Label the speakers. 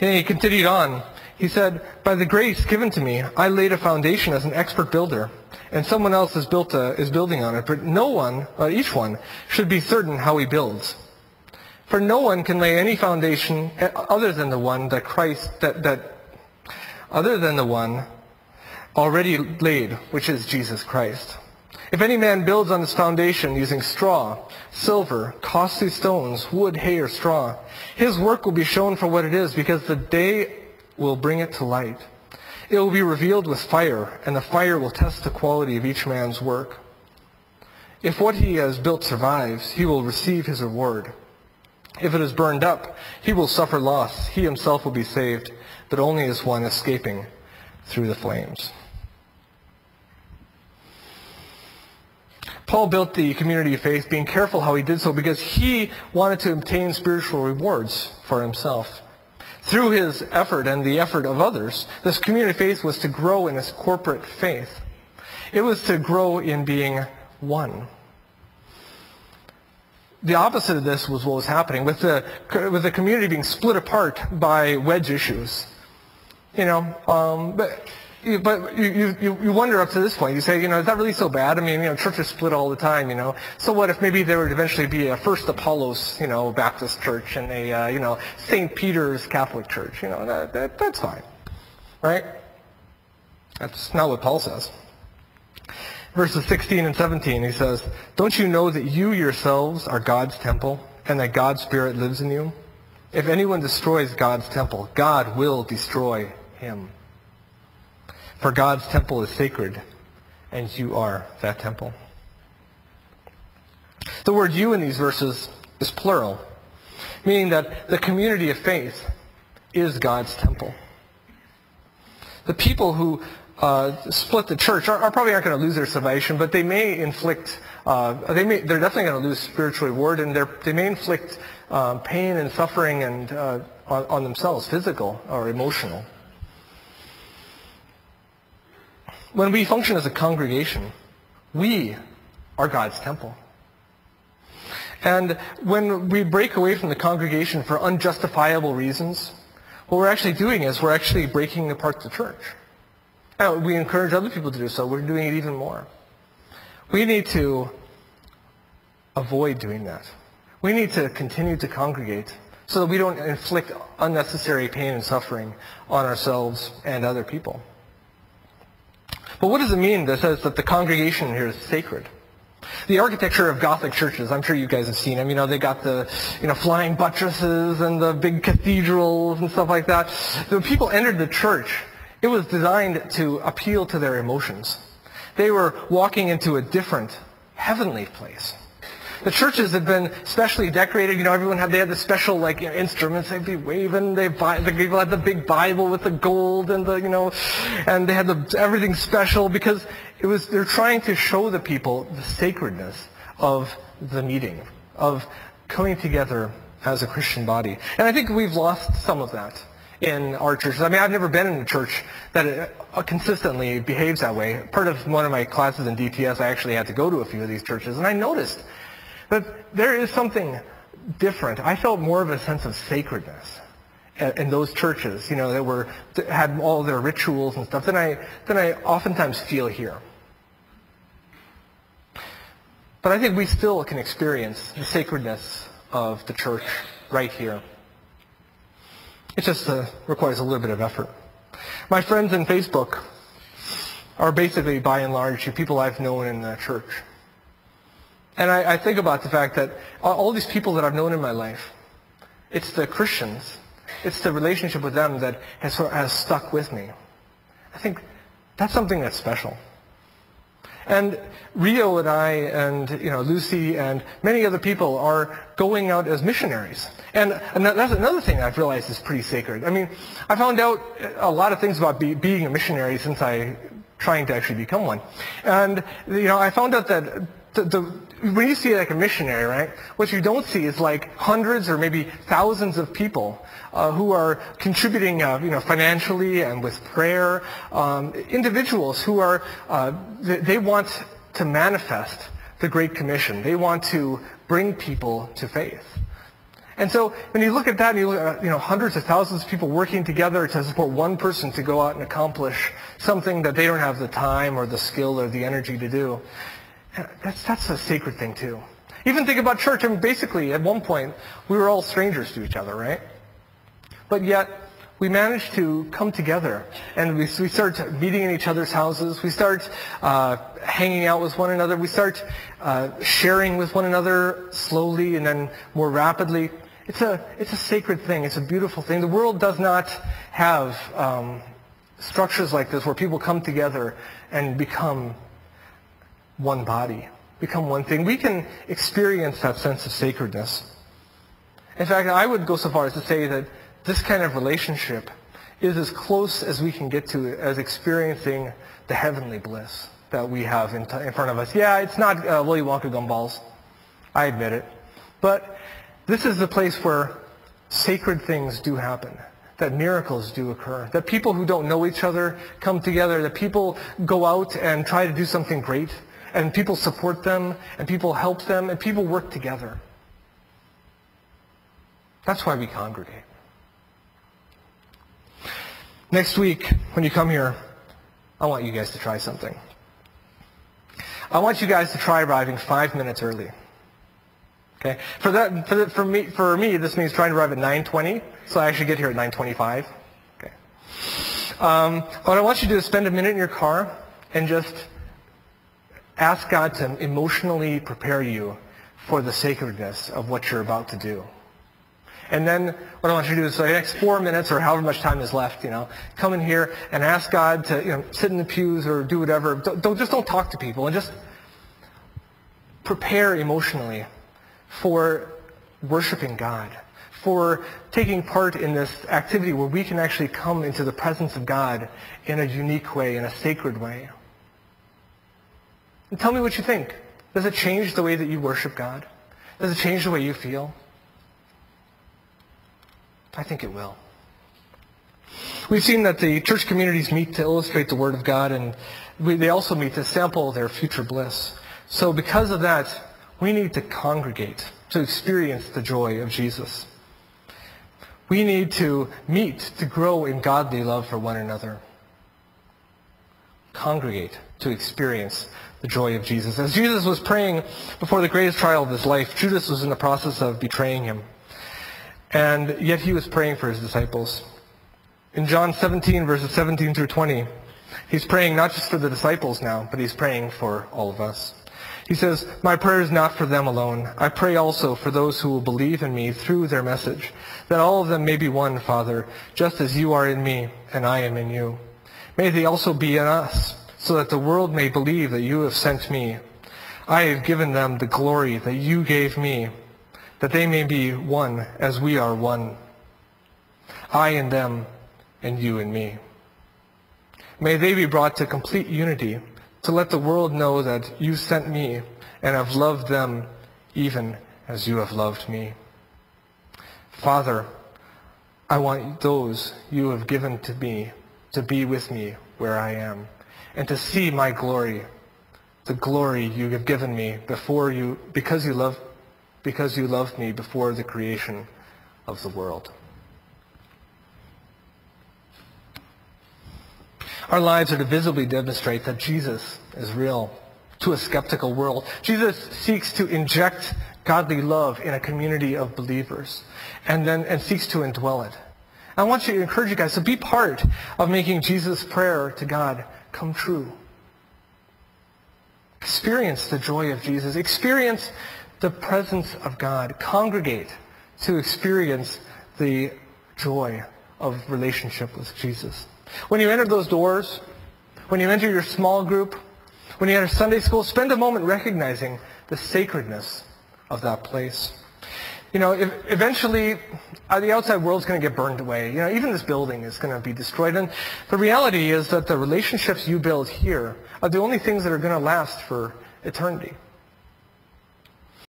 Speaker 1: And he continued on. He said, by the grace given to me, I laid a foundation as an expert builder, and someone else is building on it. But no one, each one, should be certain how he builds. For no one can lay any foundation other than the one already laid, which is Jesus Christ. If any man builds on this foundation using straw, silver, costly stones, wood, hay, or straw, his work will be shown for what it is, because the day will bring it to light. It will be revealed with fire, and the fire will test the quality of each man's work. If what he has built survives, he will receive his reward. If it is burned up, he will suffer loss. He himself will be saved, but only as one escaping through the flames. Paul built the community of faith, being careful how he did so, because he wanted to obtain spiritual rewards for himself. Through his effort and the effort of others, this community of faith was to grow in its corporate faith. It was to grow in being one. The opposite of this was what was happening, with the community being split apart by wedge issues. But you wonder up to this point. You say, is that really so bad? I mean, churches split all the time, So what if maybe there would eventually be a First Apollos, Baptist church and a, St. Peter's Catholic church? That's fine, right? That's not what Paul says. Verses 16 and 17, he says, don't you know that you yourselves are God's temple and that God's Spirit lives in you? If anyone destroys God's temple, God will destroy him. For God's temple is sacred, and you are that temple. The word you in these verses is plural, meaning that the community of faith is God's temple. The people who split the church are probably aren't going to lose their salvation, but they may inflict, they're definitely going to lose spiritual reward, and they may inflict pain and suffering and on themselves, physical or emotional. When we function as a congregation, we are God's temple. And when we break away from the congregation for unjustifiable reasons, what we're actually doing is we're actually breaking apart the church. And we encourage other people to do so. We're doing it even more. We need to avoid doing that. We need to continue to congregate so that we don't inflict unnecessary pain and suffering on ourselves and other people. But what does it mean that says that the congregation here is sacred? The architecture of Gothic churches, I'm sure you guys have seen them. They got the flying buttresses and the big cathedrals and stuff like that. When people entered the church, it was designed to appeal to their emotions. They were walking into a different, heavenly place. The churches had been specially decorated. Everyone had the special instruments they'd be waving. The people had the big Bible with the gold and and they had everything special because they're trying to show the people the sacredness of the meeting, of coming together as a Christian body. And I think we've lost some of that in our churches. I mean, I've never been in a church that consistently behaves that way. Part of one of my classes in DTS, I actually had to go to a few of these churches, and I noticed that there is something different. I felt more of a sense of sacredness in those churches, that had all their rituals and stuff than I oftentimes feel here. But I think we still can experience the sacredness of the church right here. It just requires a little bit of effort. My friends in Facebook are basically, by and large, people I've known in the church. And I think about the fact that all these people that I've known in my life, it's the Christians, it's the relationship with them that has stuck with me. I think that's something that's special. And Rio and I and Lucy and many other people are going out as missionaries. And that's another thing I've realized is pretty sacred. I mean, I found out a lot of things about being a missionary since trying to actually become one. And I found out that when you see a missionary, right, what you don't see is hundreds or maybe thousands of people who are contributing, financially and with prayer. Individuals who are, they want to manifest the Great Commission. They want to bring people to faith. And so when you look at that, and you look at hundreds of thousands of people working together to support one person to go out and accomplish something that they don't have the time or the skill or the energy to do, that's a sacred thing too. Even think about church. I mean, basically, at one point, we were all strangers to each other, right? But yet, we managed to come together, and we start meeting in each other's houses. We start hanging out with one another. We start sharing with one another slowly and then more rapidly. It's a sacred thing. It's a beautiful thing. The world does not have structures like this where people come together and become one body, become one thing. We can experience that sense of sacredness. In fact, I would go so far as to say that this kind of relationship is as close as we can get to as experiencing the heavenly bliss that we have in front of us. Yeah, it's not Willy Wonka gumballs. I admit it. But this is the place where sacred things do happen, that miracles do occur, that people who don't know each other come together, that people go out and try to do something great, and people support them, and people help them, and people work together. That's why we congregate. Next week, when you come here, I want you guys to try something. I want you guys to try arriving 5 minutes early. Okay? For me, this means trying to arrive at 9:20, so I actually get here at 9:25. Okay. What I want you to do is spend a minute in your car and just ask God to emotionally prepare you for the sacredness of what you're about to do. And then what I want you to do is, for the next 4 minutes or however much time is left, come in here and ask God to, sit in the pews or do whatever. Don't talk to people, and just prepare emotionally for worshiping God, for taking part in this activity where we can actually come into the presence of God in a unique way, in a sacred way. And tell me what you think. Does it change the way that you worship God? Does it change the way you feel? I think it will. We've seen that the church communities meet to illustrate the Word of God, and they also meet to sample their future bliss. So because of that, we need to congregate to experience the joy of Jesus. We need to meet to grow in godly love for one another. Congregate to experience the joy of Jesus. As Jesus was praying before the greatest trial of his life, Judas was in the process of betraying him. And yet he was praying for his disciples. In John 17, verses 17 through 20, he's praying not just for the disciples now, but he's praying for all of us. He says, "My prayer is not for them alone. I pray also for those who will believe in me through their message, that all of them may be one, Father, just as you are in me and I am in you. May they also be in us, so that the world may believe that you have sent me. I have given them the glory that you gave me, that they may be one as we are one. I in them and you in me. May they be brought to complete unity, to let the world know that you sent me and have loved them even as you have loved me. Father, I want those you have given to me to be with me where I am, and to see my glory, the glory you have given me because you loved me before the creation of the world." Our lives are to visibly demonstrate that Jesus is real to a skeptical world. Jesus seeks to inject godly love in a community of believers and seeks to indwell it. I want to encourage you guys to be part of making Jesus' prayer to God come true. Experience the joy of Jesus. Experience the presence of God. Congregate to experience the joy of relationship with Jesus. When you enter those doors, when you enter your small group, when you enter Sunday school, spend a moment recognizing the sacredness of that place. Eventually, the outside world's going to get burned away. Even this building is going to be destroyed. And the reality is that the relationships you build here are the only things that are going to last for eternity.